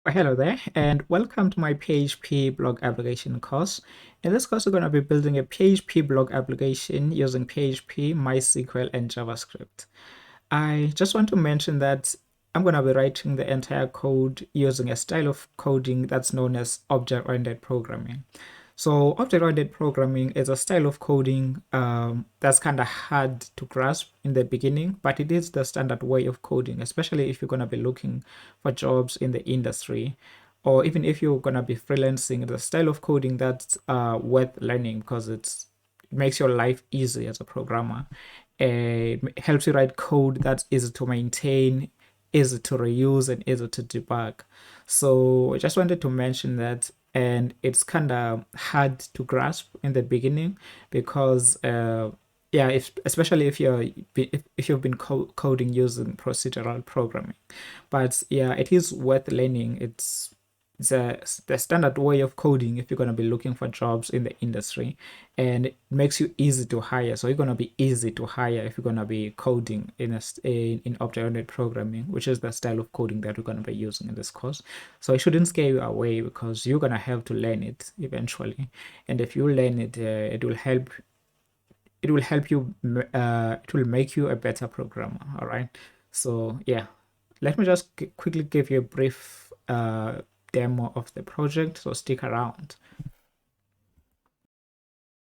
Hello there, and welcome to my PHP blog application course. In this course, we're going to be building a PHP blog application using PHP, MySQL, and JavaScript. I just want to mention that I'm going to be writing the entire code using a style of coding that's known as object-oriented programming. So object-oriented programming is a style of coding that's kind of hard to grasp in the beginning, but it is the standard way of coding, especially if you're going to be looking for jobs in the industry, or even if you're going to be freelancing. The style of coding that's worth learning because it makes your life easy as a programmer. It helps you write code that's easy to maintain, easy to reuse, and easy to debug. So I just wanted to mention that, and it's kind of hard to grasp in the beginning because yeah, especially if you've been coding using procedural programming. But yeah, it is worth learning. It's the standard way of coding if you're going to be looking for jobs in the industry, and it makes you easy to hire. So you're going to be easy to hire if you're going to be coding in object-oriented programming, which is the style of coding that we're going to be using in this course. So it shouldn't scare you away because you're going to have to learn it eventually, and if you learn it, it will help you. It will make you a better programmer. All right. So yeah, let me just quickly give you a brief demo of the project. So stick around.